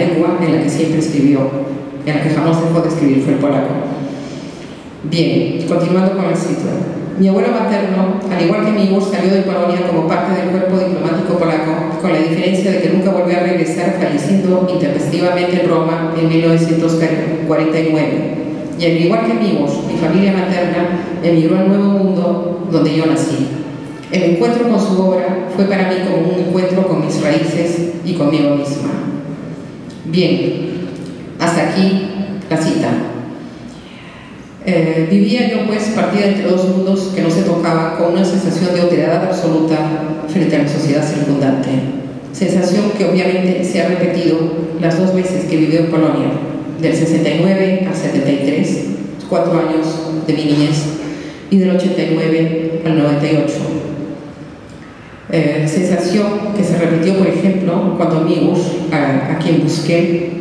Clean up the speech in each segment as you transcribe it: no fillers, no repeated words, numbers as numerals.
lengua en la que siempre escribió, en la que jamás dejó de escribir, fue el polaco. Bien, continuando con el ciclo. Mi abuelo materno, al igual que mi Igor, salió de Polonia como parte del cuerpo diplomático polaco, con la diferencia de que nunca volvió a regresar, falleciendo intempestivamente en Roma en 1949. Y al igual que mi Igor, mi familia materna emigró al Nuevo Mundo, donde yo nací. El encuentro con su obra fue para mí como un encuentro con mis raíces y conmigo misma. Bien, hasta aquí la cita. Vivía yo pues partida entre dos mundos que no se tocaban, con una sensación de otredad absoluta frente a la sociedad circundante. Sensación que obviamente se ha repetido las dos veces que viví en Polonia, del 69 al 73, 4 años de mi niñez, y del 89 al 98. Sensación que se repitió, por ejemplo, cuando amigos, a quien busqué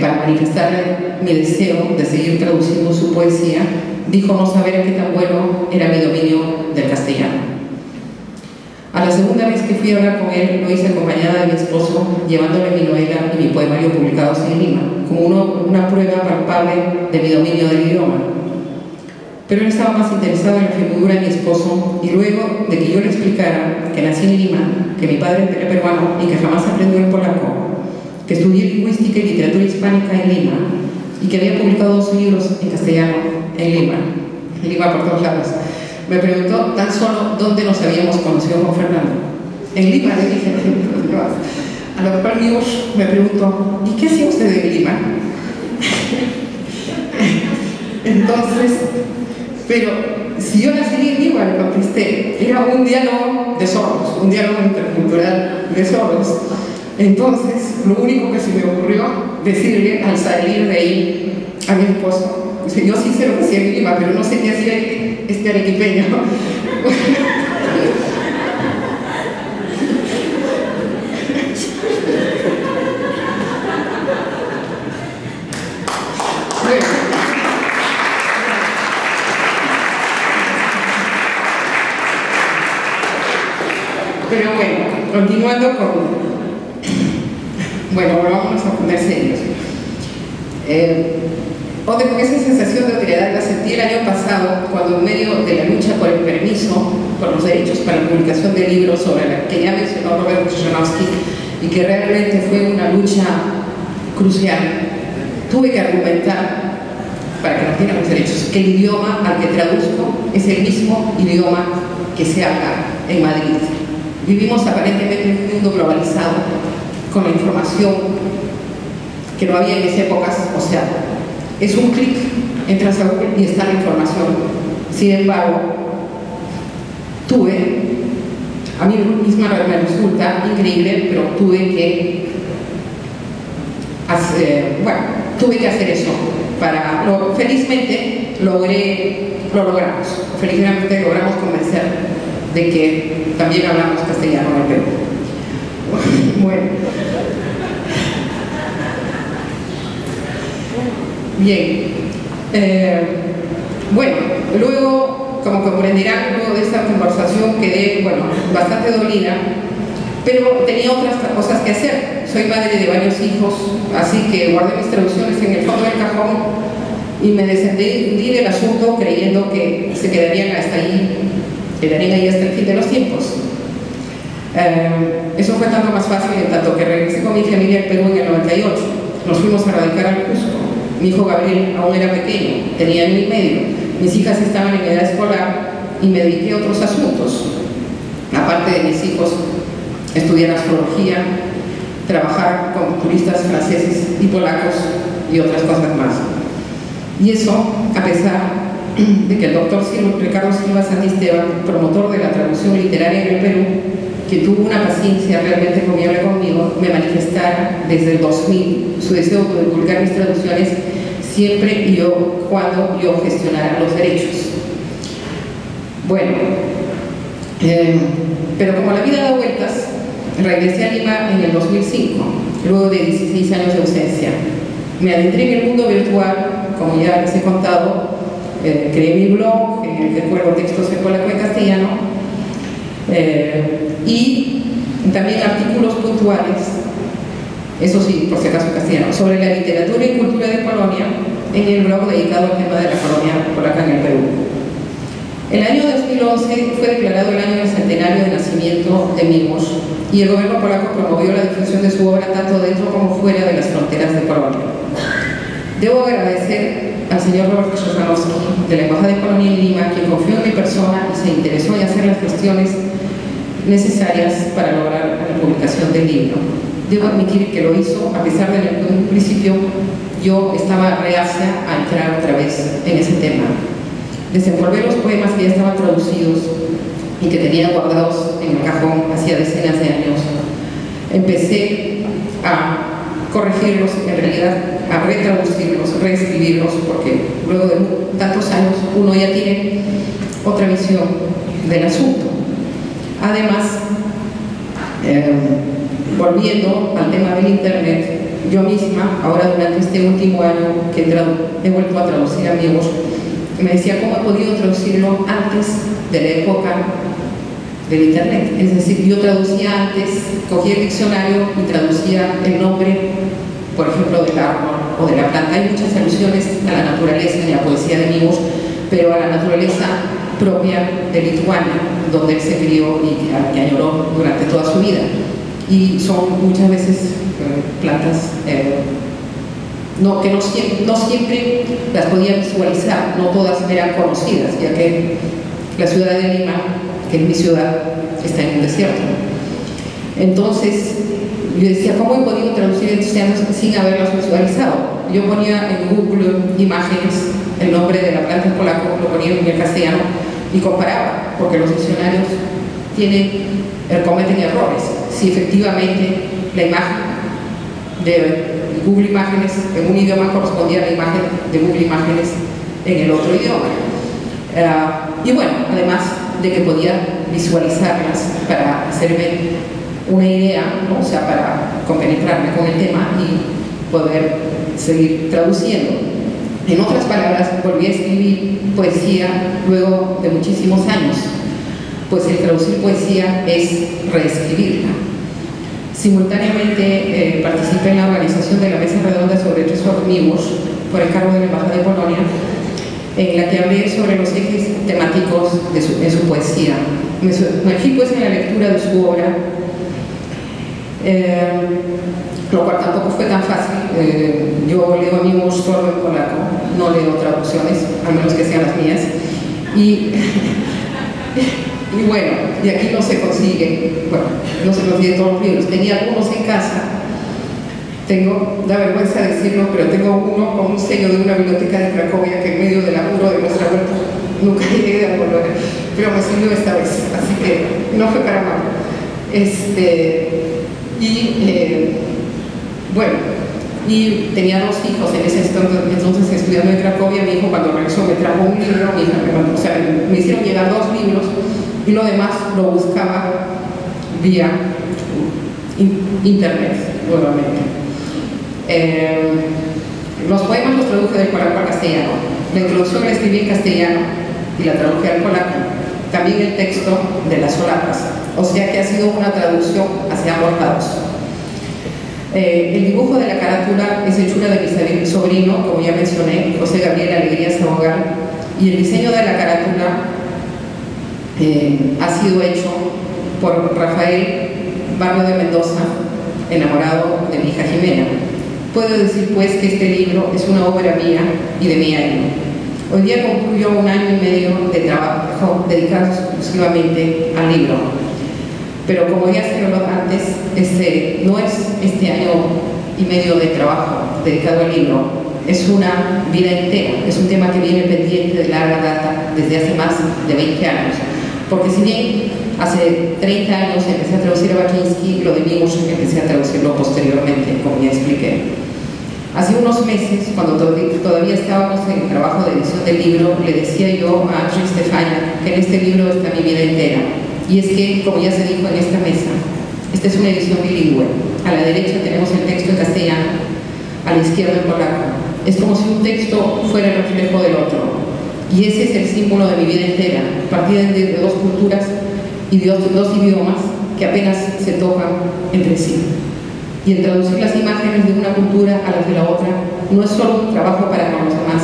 para manifestar mi deseo de seguir traduciendo su poesía, dijo no saber qué tan bueno era mi dominio del castellano. A la segunda vez que fui a hablar con él, lo hice acompañada de mi esposo, llevándole mi novela y mi poemario publicados en Lima, como una prueba palpable de mi dominio del idioma. Pero él estaba más interesado en la figura de mi esposo, y luego de que yo le explicara que nací en Lima, que mi padre era peruano y que jamás aprendió el polaco, que estudié lingüística y literatura hispánica en Lima y que había publicado 2 libros en castellano en Lima por todos lados, me preguntó tan solo dónde nos habíamos conocido con Fernando. En Lima, le dije. A lo cual mi voz me preguntó, ¿y qué hacía usted en Lima? Entonces, pero si yo nací en Lima, le contesté, era un diálogo de sordos, un diálogo intercultural de sordos. Entonces, lo único que se me ocurrió decirle al salir de ahí a mi esposo, o sea, yo sí sé lo que hacía en Lima, pero no sé qué hacía este arequipeño. Pero bueno, continuando con... Bueno, vámonos a poner serios. Con esa sensación de otredad la sentí el año pasado, cuando en medio de la lucha por el permiso, por los derechos para la publicación de libros sobre la que ya mencionó Robert Krzyżanowski, y que realmente fue una lucha crucial, tuve que argumentar, para que no tengan los derechos, que el idioma al que traduzco es el mismo idioma que se habla en Madrid. Vivimos aparentemente en un mundo globalizado, con la información que no había en esas épocas, o sea, es un clic, entras a Google y está la información. Sin embargo, a mí misma me resulta increíble, pero tuve que hacer eso. Felizmente lo logramos. Felizmente logramos convencer de que también hablamos castellano en el Perú. Bueno. Bien. Bueno, luego, como comprenderán, luego de esta conversación quedé, bastante dolida, pero tenía otras cosas que hacer. Soy madre de varios hijos, así que guardé mis traducciones en el fondo del cajón y me desentendí del asunto creyendo que se quedarían ahí hasta el fin de los tiempos. Eso fue tanto más fácil en tanto que regresé con mi familia al Perú en el 98. Nos fuimos a radicar al Cusco. Mi hijo Gabriel aún era pequeño, tenía 1 año y medio. Mis hijas estaban en edad escolar y me dediqué a otros asuntos. Aparte de mis hijos, estudiar astrología, trabajar con turistas franceses y polacos y otras cosas más. Y eso, a pesar de que el doctor Ricardo Silva Santisteban, promotor de la traducción literaria en el Perú, que tuvo una paciencia realmente encomiable conmigo, me manifestara desde el 2000 su deseo de divulgar mis traducciones siempre y cuando yo gestionara los derechos. Bueno, pero como la vida da vueltas, regresé a Lima en el 2005, luego de 16 años de ausencia. Me adentré en el mundo virtual, como ya les he contado, creé mi blog en el que cuelgo textos en polaco y castellano, y también artículos puntuales eso sí, por si acaso castellano, sobre la literatura y cultura de Polonia en el blog dedicado al tema de la colonia polaca en el Perú. El año 2011 fue declarado el año del centenario de nacimiento de Miłosz y el gobierno polaco promovió la difusión de su obra tanto dentro como fuera de las fronteras de Polonia. Debo agradecer al señor Robert Krzyżanowski de la Embajada de Polonia en Lima, quien confió en mi persona y se interesó en hacer las gestiones necesarias para lograr la publicación del libro. Debo admitir que lo hizo a pesar de que en un principio yo estaba reacia a entrar otra vez en ese tema. Desenvolver los poemas que ya estaban traducidos y que tenía guardados en el cajón hacía decenas de años. Empecé a corregirlos, en realidad a retraducirlos, reescribirlos, porque luego de tantos años uno ya tiene otra visión del asunto. Además, volviendo al tema del internet, yo misma, ahora durante este último año que he vuelto a traducir a Miłosz, me decía cómo he podido traducirlo antes de la época del internet. Es decir, yo traducía antes, cogía el diccionario y traducía el nombre, por ejemplo, del árbol o de la planta. Hay muchas alusiones a la naturaleza en la poesía de Miłosz, pero a la naturaleza propia de Lituania, donde él se crió y que añoró durante toda su vida. Y son muchas veces plantas que no siempre las podía visualizar, no todas eran conocidas, ya que la ciudad de Lima, que es mi ciudad, está en un desierto. Entonces, yo decía, ¿cómo he podido traducir estos temas sin haberlos visualizado? Yo ponía en Google Imágenes el nombre de la planta en polaco, lo ponía en castellano y comparaba, porque los diccionarios cometen errores. Si efectivamente la imagen de Google Imágenes en un idioma correspondía a la imagen de Google Imágenes en el otro idioma. Y bueno, además de que podía visualizarlas para hacerme una idea, ¿no? O sea, para compenetrarme con el tema y poder seguir traduciendo. En otras palabras, volví a escribir poesía luego de muchísimos años, pues el traducir poesía es reescribirla. Simultáneamente participé en la organización de la Mesa Redonda sobre Czesław Miłosz por encargo de la Embajada de Polonia, en la que hablé sobre los ejes temáticos de su poesía. Me sumergí pues en la lectura de su obra, lo cual tampoco fue tan fácil. Yo leo a Miłosz solo en polaco, no leo traducciones, a menos que sean las mías. Y bueno, de aquí no se consigue, no se consiguen todos los libros. Tenía algunos en casa, da vergüenza decirlo, pero tengo uno con un sello de una biblioteca de Cracovia que en medio del apuro de nuestra vuelta nunca llegué a volver, pero me sirvió esta vez, así que no fue para mal. Bueno, y tenía dos hijos en ese entonces estudiando en Cracovia. Mi hijo cuando regresó me trajo un libro, mi hija me hicieron llegar 2 libros y lo demás lo buscaba vía internet nuevamente. Los poemas los traduje del polaco al castellano. La introducción la escribí en castellano y la traduje al polaco. También el texto de las solapas, o sea que ha sido una traducción hacia ambos lados. El dibujo de la carátula es hechura de mi sobrino, como ya mencioné, José Gabriel Alegría Sabogal, y el diseño de la carátula ha sido hecho por Rafael Barrio de Mendoza, enamorado de mi hija Jimena. Puedo decir pues que este libro es una obra mía y de mi año. Hoy día concluyó 1 año y medio de trabajo dedicado exclusivamente al libro. Pero como ya se habló antes, no es este año y medio de trabajo dedicado al libro, es una vida entera, es un tema que viene pendiente de larga data desde hace más de 20 años. Porque si bien hace 30 años empecé a traducir a Baczynski, lo de Miłosz empecé a traducirlo posteriormente, como ya expliqué. Hace unos meses, cuando todavía estábamos en el trabajo de edición del libro, le decía yo a Andrzej Stefaniak que en este libro está mi vida entera. Y es que, como ya se dijo en esta mesa, esta es una edición bilingüe. A la derecha tenemos el texto en castellano, a la izquierda en polaco. Es como si un texto fuera el reflejo del otro. Y ese es el símbolo de mi vida entera, partida de 2 culturas y de 2 idiomas que apenas se tocan entre sí. Y el traducir las imágenes de una cultura a las de la otra no es solo un trabajo para con los demás,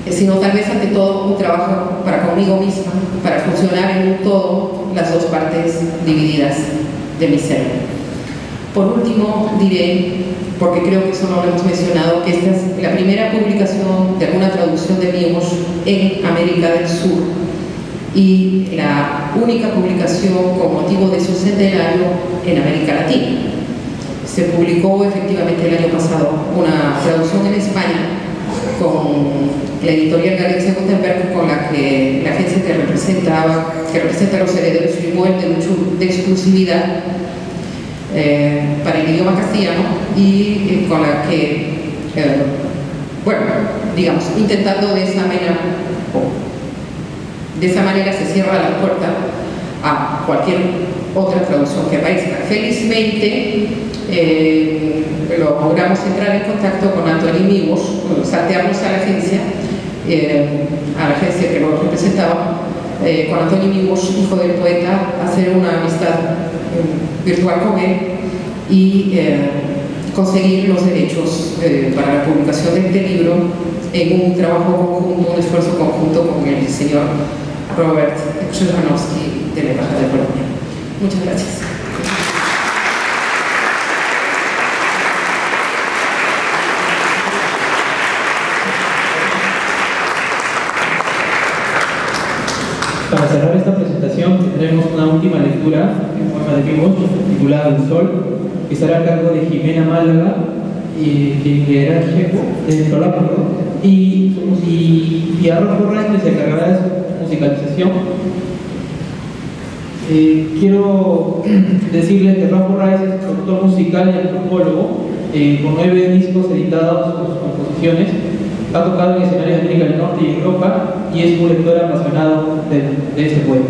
sino tal vez ante todo un trabajo para conmigo misma, para funcionar en un todo las dos partes divididas de mi ser. Por último, diré, porque creo que eso no lo hemos mencionado, que esta es la primera publicación de alguna traducción de Migos en América del Sur y la única publicación con motivo de su centenario en América Latina. Se publicó efectivamente el año pasado una traducción en España con la editorial Galencia Gutenberg, con la que la agencia que representa a los herederos Ripoll de exclusividad para el idioma castellano y con la que, bueno, digamos, intentando de esa manera se cierra la puerta a cualquier otra traducción que aparezca. Felizmente logramos entrar en contacto con Antonio Migos, saltearnos a la agencia que lo representaba, con Antonio Migos, hijo del poeta, hacer una amistad virtual con él y conseguir los derechos para la publicación de este libro en un trabajo conjunto, un esfuerzo conjunto con el señor Robert Krzyżanowski de la Embajada de Colombia. Muchas gracias. Para cerrar esta presentación tendremos una última lectura en poema de Migos titulado El Sol, que estará a cargo de Jimena Málaga, quien leerá el checo de Solápolo, y Arrojo Reyes se encargará de su musicalización. Quiero decirles que Rafa Reyes es productor musical y antropólogo, con 9 discos editados con sus composiciones. Ha tocado en escenarios de América del Norte y Europa y es un lector apasionado de este poema.